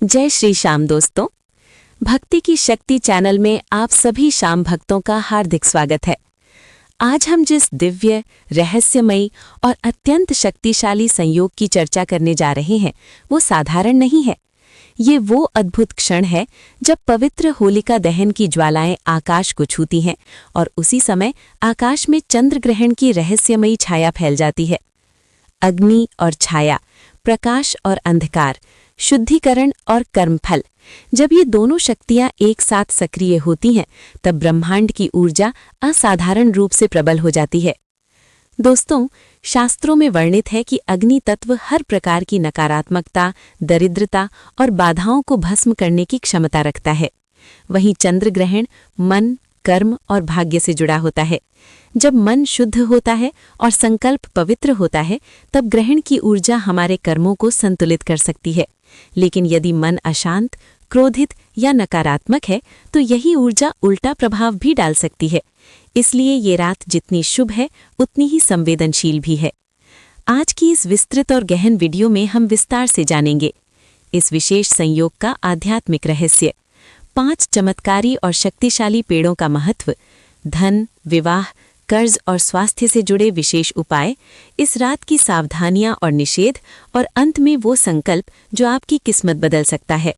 जय श्री श्याम दोस्तों, भक्ति की शक्ति चैनल में आप सभी श्याम भक्तों का हार्दिक स्वागत है। आज हम जिस दिव्य, रहस्यमयी और अत्यंत शक्तिशाली संयोग की चर्चा करने जा रहे हैं वो साधारण नहीं है। ये वो अद्भुत क्षण है जब पवित्र होलिका दहन की ज्वालाएं आकाश को छूती हैं और उसी समय आकाश में चंद्र ग्रहण की रहस्यमयी छाया फैल जाती है। अग्नि और छाया, प्रकाश और अंधकार, शुद्धिकरण और कर्मफल, जब ये दोनों शक्तियां एक साथ सक्रिय होती हैं तब ब्रह्मांड की ऊर्जा असाधारण रूप से प्रबल हो जाती है। दोस्तों, शास्त्रों में वर्णित है कि अग्नि तत्व हर प्रकार की नकारात्मकता, दरिद्रता और बाधाओं को भस्म करने की क्षमता रखता है। वहीं चंद्र ग्रहण मन, कर्म और भाग्य से जुड़ा होता है। जब मन शुद्ध होता है और संकल्प पवित्र होता है तब ग्रहण की ऊर्जा हमारे कर्मों को संतुलित कर सकती है। लेकिन यदि मन अशांत, क्रोधित या नकारात्मक है तो यही ऊर्जा उल्टा प्रभाव भी डाल सकती है। इसलिए ये रात जितनी शुभ है उतनी ही संवेदनशील भी है। आज की इस विस्तृत और गहन वीडियो में हम विस्तार से जानेंगे इस विशेष संयोग का आध्यात्मिक रहस्य, 5 चमत्कारी और शक्तिशाली पेड़ों का महत्व, धन, विवाह, कर्ज और स्वास्थ्य से जुड़े विशेष उपाय, इस रात की सावधानियां और निषेध, और अंत में वो संकल्प जो आपकी किस्मत बदल सकता है।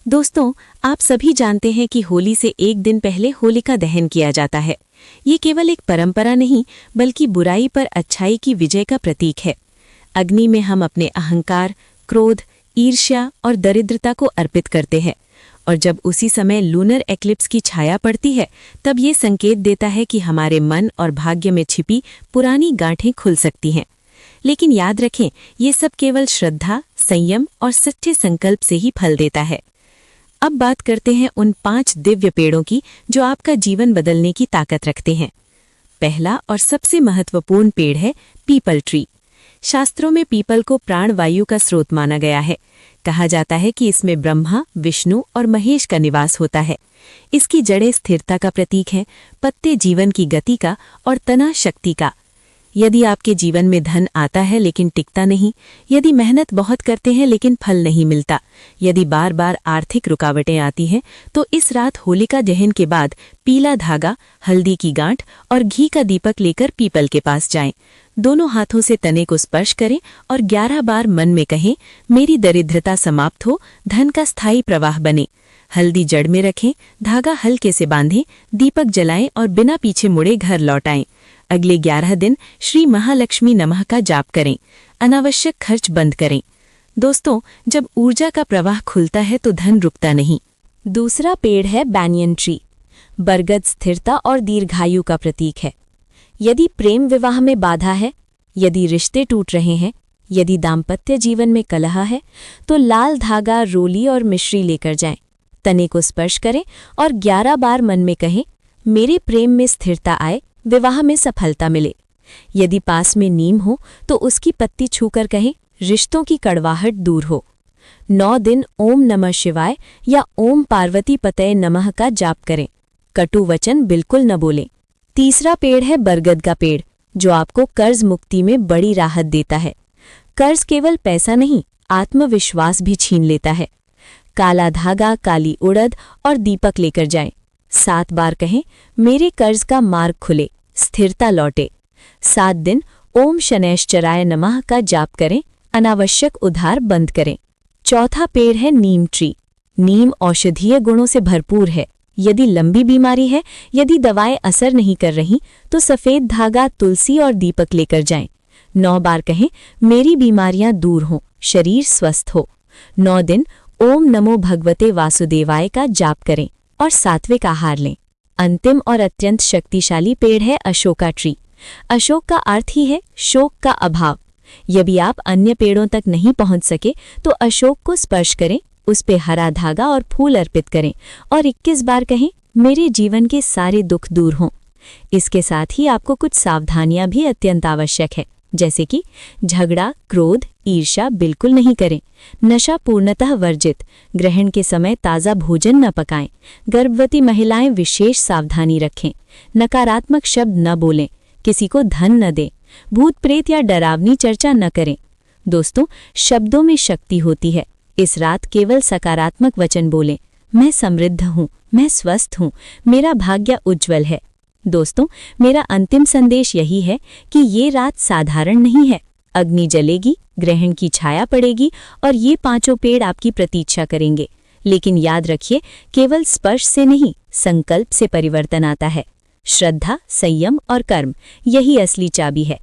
दोस्तों, आप सभी जानते हैं कि होली से एक दिन पहले होलिका दहन किया जाता है। ये केवल एक परंपरा नहीं बल्कि बुराई पर अच्छाई की विजय का प्रतीक है। अग्नि में हम अपने अहंकार, क्रोध, ईर्ष्या और दरिद्रता को अर्पित करते हैं और जब उसी समय लूनर एक्लिप्स की छाया पड़ती है तब ये संकेत देता है कि हमारे मन और भाग्य में छिपी पुरानी गांठें खुल सकती हैं। लेकिन याद रखें, ये सब केवल श्रद्धा, संयम और सच्चे संकल्प से ही फल देता है। अब बात करते हैं उन 5 दिव्य पेड़ों की जो आपका जीवन बदलने की ताकत रखते हैं। पहला और सबसे महत्वपूर्ण पेड़ है पीपल ट्री। शास्त्रों में पीपल को प्राणवायु का स्रोत माना गया है। कहा जाता है कि इसमें ब्रह्मा, विष्णु और महेश का निवास होता है। इसकी जड़ें स्थिरता का प्रतीक हैं, पत्ते जीवन की गति का और तना शक्ति का। यदि आपके जीवन में धन आता है लेकिन टिकता नहीं, यदि मेहनत बहुत करते हैं लेकिन फल नहीं मिलता, यदि बार बार आर्थिक रुकावटें आती हैं, तो इस रात होलिका दहन के बाद पीला धागा, हल्दी की गांठ और घी का दीपक लेकर पीपल के पास जाएं। दोनों हाथों से तने को स्पर्श करें और 11 बार मन में कहें, मेरी दरिद्रता समाप्त हो, धन का स्थायी प्रवाह बने। हल्दी जड़ में रखें, धागा हल्के से बांधें, दीपक जलाएं और बिना पीछे मुड़े घर लौटाएं। अगले 11 दिन श्री महालक्ष्मी नमः का जाप करें। अनावश्यक खर्च बंद करें। दोस्तों, जब ऊर्जा का प्रवाह खुलता है तो धन रुकता नहीं। दूसरा पेड़ है बैनियन ट्री। बरगद स्थिरता और दीर्घायु का प्रतीक है। यदि प्रेम विवाह में बाधा है, यदि रिश्ते टूट रहे हैं, यदि दाम्पत्य जीवन में कलह है, तो लाल धागा, रोली और मिश्री लेकर जाएं। तने को स्पर्श करें और 11 बार मन में कहें, मेरे प्रेम में स्थिरता आए, विवाह में सफलता मिले। यदि पास में नीम हो तो उसकी पत्ती छूकर कहें, रिश्तों की कड़वाहट दूर हो। 9 दिन ओम नमः शिवाय या ओम पार्वती पतये नमः का जाप करें। कटु वचन बिल्कुल न बोलें। तीसरा पेड़ है बरगद का पेड़, जो आपको कर्ज मुक्ति में बड़ी राहत देता है। कर्ज केवल पैसा नहीं, आत्मविश्वास भी छीन लेता है। काला धागा, काली उड़द और दीपक लेकर जाएं। 7 बार कहें, मेरे कर्ज का मार्ग खुले, स्थिरता लौटे। 7 दिन ओम शनैश्चराय नमः का जाप करें। अनावश्यक उधार बंद करें। चौथा पेड़ है नीम ट्री। नीम औषधीय गुणों से भरपूर है। यदि लंबी बीमारी है, यदि दवाएं असर नहीं कर रही, तो सफेद धागा, तुलसी और दीपक लेकर जाएं। 9 बार कहें, मेरी बीमारियां दूर हों, शरीर स्वस्थ हो। 9 दिन ओम नमो भगवते वासुदेवाय का जाप करें और सात्विक आहार लें। अंतिम और अत्यंत शक्तिशाली पेड़ है अशोका ट्री। अशोक का अर्थ ही है शोक का अभाव। यदि आप अन्य पेड़ों तक नहीं पहुंच सके तो अशोक को स्पर्श करें, उस पे हरा धागा और फूल अर्पित करें और 21 बार कहें, मेरे जीवन के सारे दुख दूर हों। इसके साथ ही आपको कुछ सावधानियां भी अत्यंत आवश्यक है, जैसे कि झगड़ा, क्रोध, ईर्ष्या बिल्कुल नहीं करें। नशा पूर्णतः वर्जित। ग्रहण के समय ताज़ा भोजन न पकाएं। गर्भवती महिलाएं विशेष सावधानी रखें। नकारात्मक शब्द न बोलें। किसी को धन न दें। भूत प्रेत या डरावनी चर्चा न करें। दोस्तों, शब्दों में शक्ति होती है, इस रात केवल सकारात्मक वचन बोलें। मैं समृद्ध हूँ, मैं स्वस्थ हूँ, मेरा भाग्य उज्जवल है। दोस्तों, मेरा अंतिम संदेश यही है कि ये रात साधारण नहीं है। अग्नि जलेगी, ग्रहण की छाया पड़ेगी और ये पांचों पेड़ आपकी प्रतीक्षा करेंगे। लेकिन याद रखिए, केवल स्पर्श से नहीं, संकल्प से परिवर्तन आता है। श्रद्धा, संयम और कर्म, यही असली चाबी है।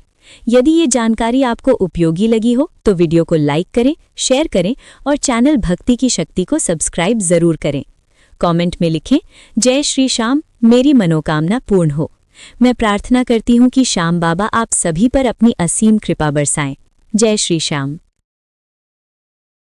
यदि ये जानकारी आपको उपयोगी लगी हो तो वीडियो को लाइक करें, शेयर करें और चैनल भक्ति की शक्ति को सब्सक्राइब जरूर करें। कमेंट में लिखें, जय श्री श्याम, मेरी मनोकामना पूर्ण हो। मैं प्रार्थना करती हूँ कि श्याम बाबा आप सभी पर अपनी असीम कृपा बरसाएं। जय श्री श्याम।